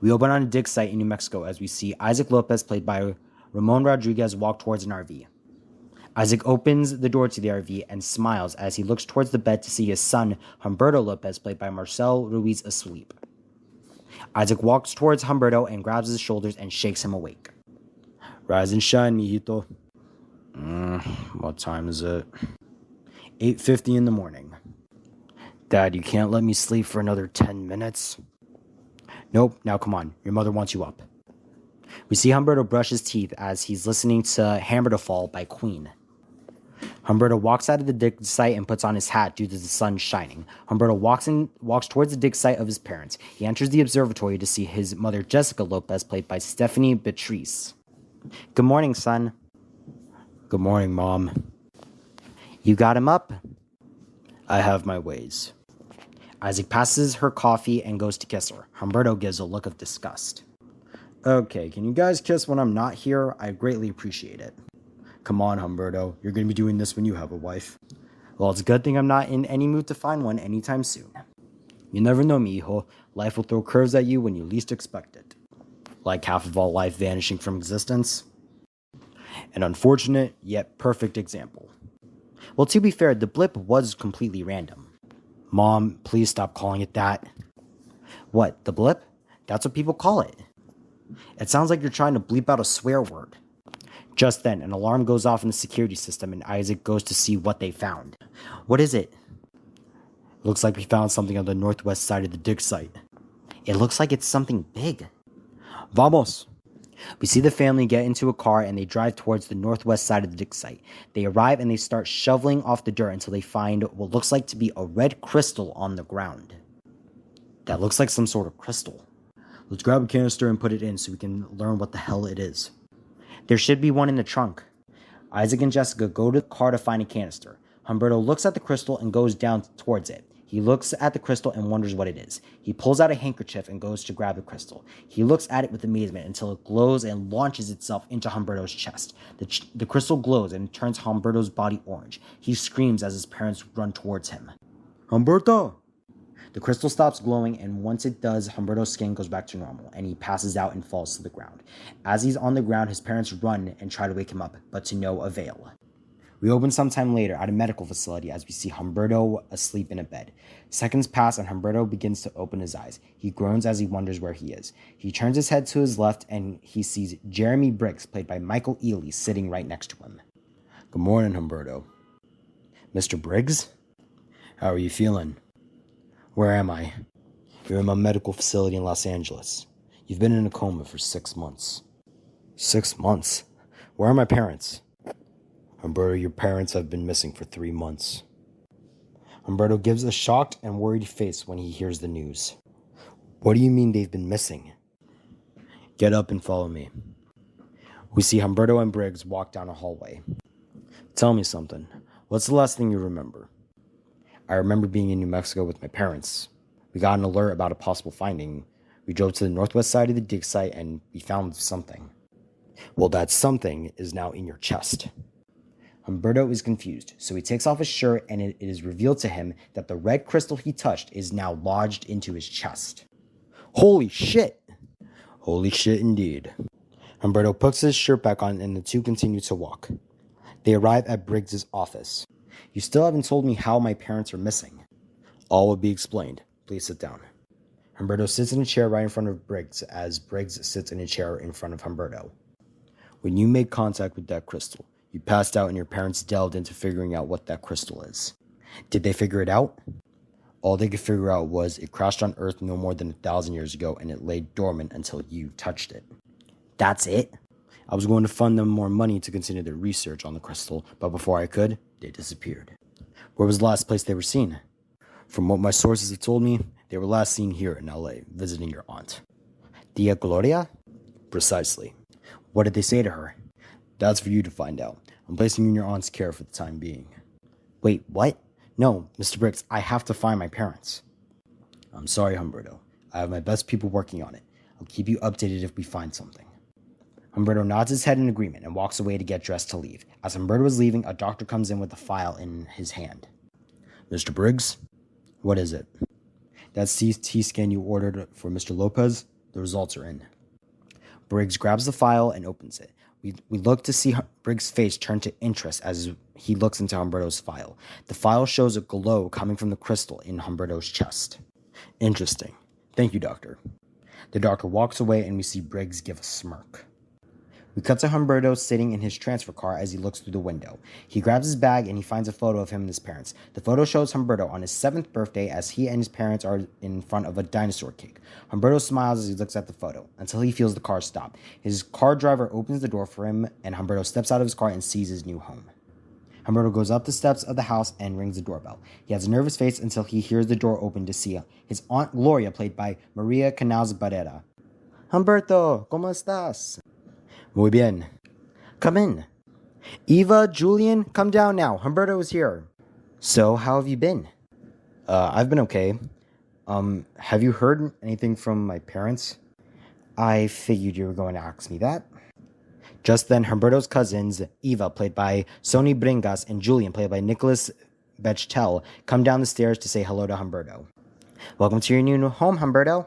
We open on a dig site in New Mexico as we see Isaac Lopez, played by Ramon Rodriguez, walk towards an RV. Isaac opens the door to the RV and smiles as he looks towards the bed to see his son, Humberto Lopez, played by Marcel Ruiz, asleep. Isaac walks towards Humberto and grabs his shoulders and shakes him awake. Rise and shine, mijito. What time is it? 8:50 in the morning. Dad, you can't let me sleep for another 10 minutes? Nope, now come on, your mother wants you up. We see Humberto brush his teeth as he's listening to Hammer to Fall by Queen. Humberto walks out of the dig site and puts on his hat due to the sun shining. Humberto walks towards the dig site of his parents. He enters the observatory to see his mother Jessica Lopez, played by Stephanie Beatrice. Good morning, son. Good morning, Mom. You got him up? I have my ways. Isaac passes her coffee and goes to kiss her. Humberto gives a look of disgust. Okay, can you guys kiss when I'm not here? I greatly appreciate it. Come on, Humberto. You're going to be doing this when you have a wife. Well, it's a good thing I'm not in any mood to find one anytime soon. You never know, mijo. Life will throw curves at you when you least expect it. Like half of all life vanishing from existence. An unfortunate, yet perfect example. Well, to be fair, the blip was completely random. Mom, please stop calling it that. What, the blip? That's what people call it. It sounds like you're trying to bleep out a swear word. Just then, an alarm goes off in the security system and Isaac goes to see what they found. What is it? Looks like we found something on the northwest side of the dig site. It looks like it's something big. Vamos! We see the family get into a car and they drive towards the northwest side of the dig site. They arrive and they start shoveling off the dirt until they find what looks like to be a red crystal on the ground. That looks like some sort of crystal. Let's grab a canister and put it in so we can learn what the hell it is. There should be one in the trunk. Isaac and Jessica go to the car to find a canister. Humberto looks at the crystal and goes down towards it. He looks at the crystal and wonders what it is. He pulls out a handkerchief and goes to grab the crystal. He looks at it with amazement until it glows and launches itself into Humberto's chest. The crystal glows and turns Humberto's body orange. He screams as his parents run towards him. Humberto! The crystal stops glowing, and once it does, Humberto's skin goes back to normal, and he passes out and falls to the ground. As he's on the ground, his parents run and try to wake him up, but to no avail. We open sometime later at a medical facility as we see Humberto asleep in a bed. Seconds pass and Humberto begins to open his eyes. He groans as he wonders where he is. He turns his head to his left and he sees Jeremy Briggs, played by Michael Ealy, sitting right next to him. Good morning, Humberto. Mr. Briggs? How are you feeling? Where am I? You're in my medical facility in Los Angeles. You've been in a coma for 6 months. 6 months? Where are my parents? Humberto, your parents have been missing for 3 months. Humberto gives a shocked and worried face when he hears the news. What do you mean they've been missing? Get up and follow me. We see Humberto and Briggs walk down a hallway. Tell me something. What's the last thing you remember? I remember being in New Mexico with my parents. We got an alert about a possible finding. We drove to the northwest side of the dig site and we found something. Well, that something is now in your chest. Humberto is confused, so he takes off his shirt and it is revealed to him that the red crystal he touched is now lodged into his chest. Holy shit! Holy shit indeed. Humberto puts his shirt back on and the two continue to walk. They arrive at Briggs' office. You still haven't told me how my parents are missing. All will be explained. Please sit down. Humberto sits in a chair right in front of Briggs as Briggs sits in a chair in front of Humberto. When you made contact with that crystal, you passed out and your parents delved into figuring out what that crystal is. Did they figure it out? All they could figure out was it crashed on Earth no more than 1,000 years ago and it lay dormant until you touched it. That's it? I was going to fund them more money to continue their research on the crystal, but before I could, they disappeared. Where was the last place they were seen? From what my sources have told me, they were last seen here in LA, visiting your aunt. Tia Gloria? Precisely. What did they say to her? That's for you to find out. I'm placing you in your aunt's care for the time being. Wait, what? No, Mr. Briggs, I have to find my parents. I'm sorry, Humberto. I have my best people working on it. I'll keep you updated if we find something. Humberto nods his head in agreement and walks away to get dressed to leave. As Humberto is leaving, a doctor comes in with a file in his hand. Mr. Briggs? What is it? That CT scan you ordered for Mr. Lopez? The results are in. Briggs grabs the file and opens it. We look to see Briggs' face turn to interest as he looks into Humberto's file. The file shows a glow coming from the crystal in Humberto's chest. Interesting. Thank you, Doctor. The doctor walks away and we see Briggs give a smirk. We cut to Humberto sitting in his transfer car as he looks through the window. He grabs his bag and he finds a photo of him and his parents. The photo shows Humberto on his 7th birthday as he and his parents are in front of a dinosaur cake. Humberto smiles as he looks at the photo, until he feels the car stop. His car driver opens the door for him, and Humberto steps out of his car and sees his new home. Humberto goes up the steps of the house and rings the doorbell. He has a nervous face until he hears the door open to see his Aunt Gloria, played by Maria Canals Barrera. Humberto, ¿cómo estás? Muy bien. Come in. Eva, Julian, come down now. Humberto is here. So, how have you been? I've been okay. Have you heard anything from my parents? I figured you were going to ask me that. Just then, Humberto's cousins, Eva, played by Sony Bringas, and Julian, played by Nicholas Bechtel, come down the stairs to say hello to Humberto. Welcome to your new home, Humberto.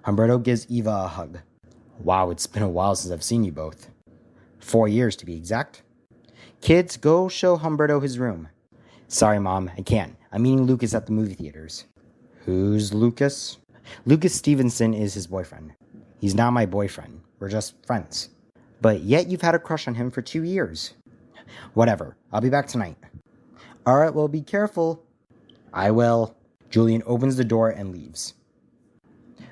Humberto gives Eva a hug. Wow, it's been a while since I've seen you both. 4 years, to be exact. Kids, go show Humberto his room. Sorry, Mom, I can't. I'm meeting Lucas at the movie theaters. Who's Lucas? Lucas Stevenson is his boyfriend. He's not my boyfriend. We're just friends. But yet you've had a crush on him for 2 years. Whatever. I'll be back tonight. Alright, well, be careful. I will. Julian opens the door and leaves.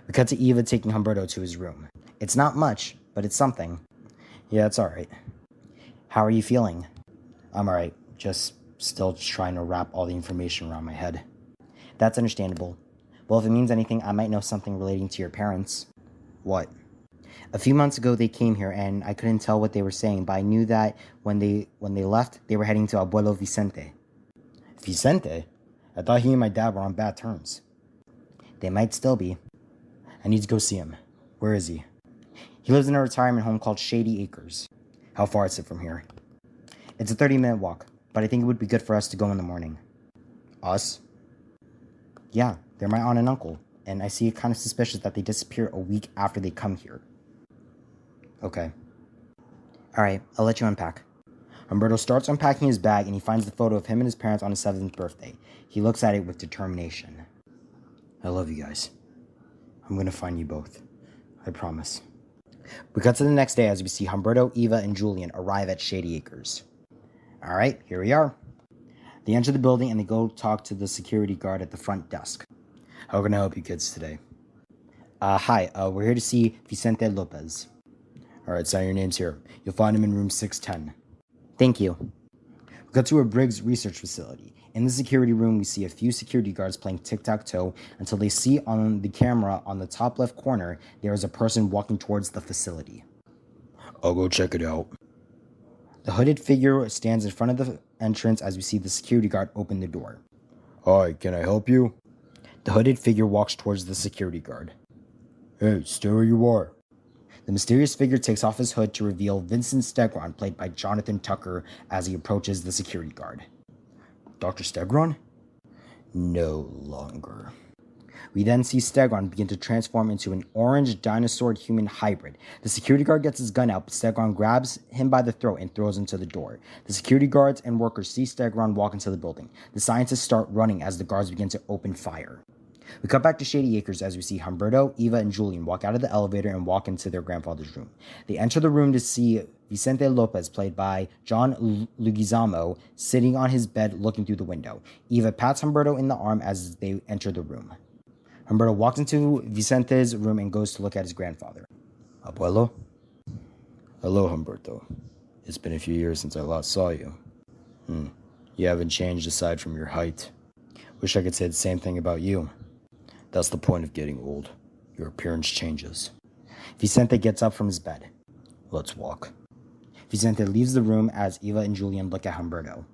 We cut to Eva taking Humberto to his room. It's not much, but it's something. Yeah, it's alright. How are you feeling? I'm alright. Just still trying to wrap all the information around my head. That's understandable. Well, if it means anything, I might know something relating to your parents. What? A few months ago, they came here, and I couldn't tell what they were saying, but I knew that when they left, they were heading to Abuelo Vicente. Vicente? I thought he and my dad were on bad terms. They might still be. I need to go see him. Where is he? He lives in a retirement home called Shady Acres. How far is it from here? It's a 30-minute walk, but I think it would be good for us to go in the morning. Us? Yeah, they're my aunt and uncle, and I see it kind of suspicious that they disappear a week after they come here. Okay. Alright, I'll let you unpack. Humberto starts unpacking his bag and he finds the photo of him and his parents on his 7th birthday. He looks at it with determination. I love you guys. I'm gonna find you both. I promise. We cut to the next day as we see Humberto, Eva, and Julian arrive at Shady Acres. Alright, here we are. They enter the building and they go talk to the security guard at the front desk. How can I help you kids today? Hi, we're here to see Vicente Lopez. Alright, sign your names here. You'll find him in room 610. Thank you. We cut to a Briggs research facility. In the security room, we see a few security guards playing tic-tac-toe until they see on the camera on the top left corner, there is a person walking towards the facility. I'll go check it out. The hooded figure stands in front of the entrance as we see the security guard open the door. Hi, can I help you? The hooded figure walks towards the security guard. Hey, stay where you are. The mysterious figure takes off his hood to reveal Vincent Stegron, played by Jonathan Tucker, as he approaches the security guard. Dr. Stegron? No longer. We then see Stegron begin to transform into an orange dinosaur-human hybrid. The security guard gets his gun out, but Stegron grabs him by the throat and throws him to the door. The security guards and workers see Stegron walk into the building. The scientists start running as the guards begin to open fire. We cut back to Shady Acres as we see Humberto, Eva, and Julian walk out of the elevator and walk into their grandfather's room. They enter the room to see Vicente Lopez, played by John Leguizamo, sitting on his bed looking through the window. Eva pats Humberto in the arm as they enter the room. Humberto walks into Vicente's room and goes to look at his grandfather. Abuelo? Hello, Humberto. It's been a few years since I last saw you. You haven't changed aside from your height. Wish I could say the same thing about you. That's the point of getting old. Your appearance changes. Vicente gets up from his bed. Let's walk. Vicente leaves the room as Eva and Julian look at Humberto.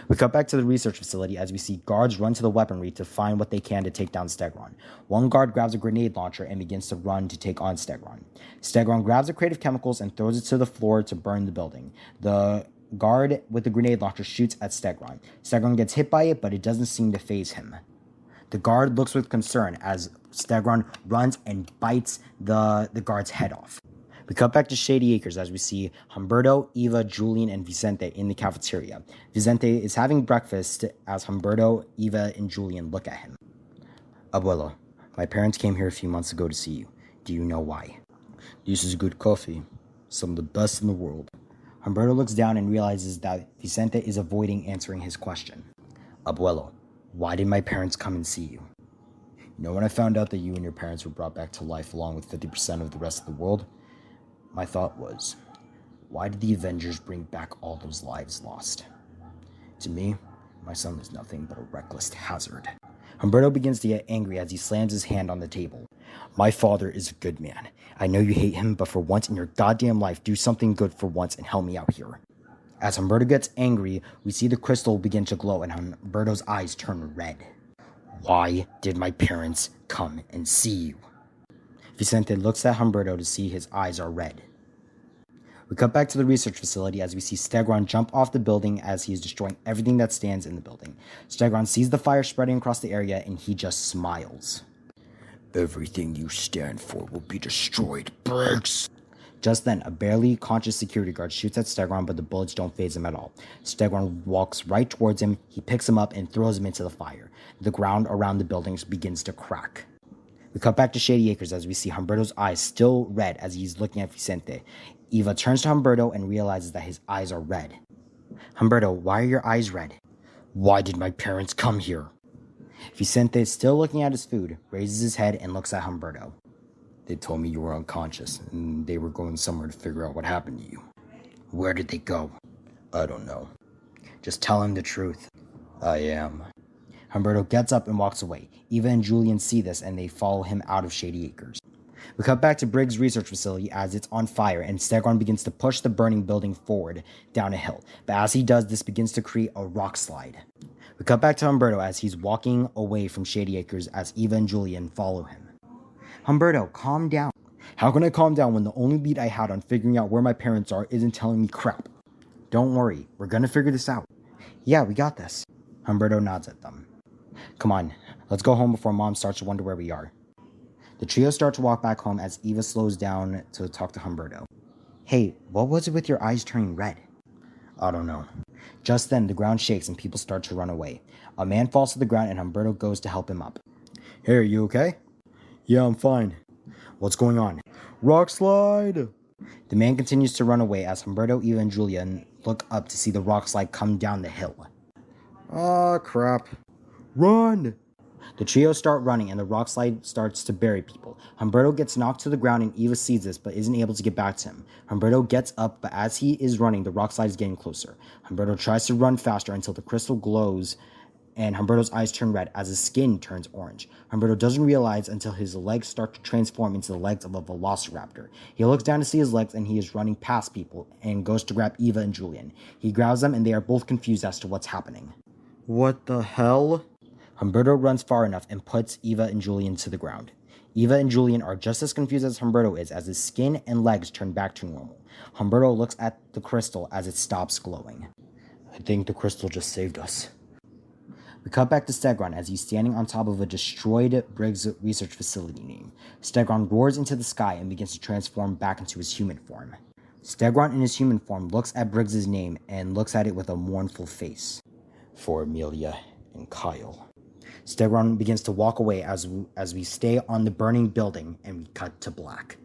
We cut back to the research facility as we see guards run to the weaponry to find what they can to take down Stegron. One guard grabs a grenade launcher and begins to run to take on Stegron. Stegron grabs a crate of chemicals and throws it to the floor to burn the building. The guard with the grenade launcher shoots at Stegron. Stegron gets hit by it, but it doesn't seem to faze him. The guard looks with concern as Stegron runs and bites the guard's head off. We cut back to Shady Acres as we see Humberto, Eva, Julian, and Vicente in the cafeteria. Vicente is having breakfast as Humberto, Eva, and Julian look at him. Abuelo, my parents came here a few months ago to see you. Do you know why? This is good coffee. Some of the best in the world. Humberto looks down and realizes that Vicente is avoiding answering his question. Abuelo, why did my parents come and see you? You know, when I found out that you and your parents were brought back to life along with 50% of the rest of the world, my thought was, why did the Avengers bring back all those lives lost? To me, my son was nothing but a reckless hazard. Humberto begins to get angry as he slams his hand on the table. My father is a good man. I know you hate him, but for once in your goddamn life, do something good for once and help me out here. As Humberto gets angry, we see the crystal begin to glow and Humberto's eyes turn red. Why did my parents come and see you? Vicente looks at Humberto to see his eyes are red. We cut back to the research facility as we see Stegron jump off the building as he is destroying everything that stands in the building. Stegron sees the fire spreading across the area and he just smiles. Everything you stand for will be destroyed, Briggs. Just then, a barely conscious security guard shoots at Stegron, but the bullets don't faze him at all. Stegron walks right towards him, he picks him up and throws him into the fire. The ground around the buildings begins to crack. We cut back to Shady Acres as we see Humberto's eyes still red as he's looking at Vicente. Eva turns to Humberto and realizes that his eyes are red. Humberto, why are your eyes red? Why did my parents come here? Vicente, still looking at his food, raises his head and looks at Humberto. They told me you were unconscious and they were going somewhere to figure out what happened to you. Where did they go? I don't know. Just tell him the truth. I am. Humberto gets up and walks away. Eva and Julian see this and they follow him out of Shady Acres. We cut back to Briggs' research facility as it's on fire and Stegron begins to push the burning building forward down a hill. But as he does, this begins to create a rock slide. We cut back to Humberto as he's walking away from Shady Acres as Eva and Julian follow him. Humberto, calm down. How can I calm down when the only lead I had on figuring out where my parents are isn't telling me crap? Don't worry, we're gonna figure this out. Yeah, we got this. Humberto nods at them. Come on, let's go home before Mom starts to wonder where we are. The trio start to walk back home as Eva slows down to talk to Humberto. Hey, what was it with your eyes turning red? I don't know. Just then, the ground shakes and people start to run away. A man falls to the ground and Humberto goes to help him up. Hey, are you okay? Yeah, I'm fine. What's going on? Rock slide! The man continues to run away as Humberto, Eva, and Julian look up to see the rock slide come down the hill. Ah, crap. Run! The trio start running and the rock slide starts to bury people. Humberto gets knocked to the ground and Eva sees this but isn't able to get back to him. Humberto gets up, but as he is running, the rock slide is getting closer. Humberto tries to run faster until the crystal glows and Humberto's eyes turn red as his skin turns orange. Humberto doesn't realize until his legs start to transform into the legs of a velociraptor. He looks down to see his legs and he is running past people and goes to grab Eva and Julian. He grabs them and they are both confused as to what's happening. What the hell? Humberto runs far enough and puts Eva and Julian to the ground. Eva and Julian are just as confused as Humberto is as his skin and legs turn back to normal. Humberto looks at the crystal as it stops glowing. I think the crystal just saved us. We cut back to Stegron as he's standing on top of a destroyed Briggs research facility name. Stegron roars into the sky and begins to transform back into his human form. Stegron in his human form looks at Briggs' name and looks at it with a mournful face. For Amelia and Kyle. Stegron begins to walk away as we stay on the burning building and we cut to black.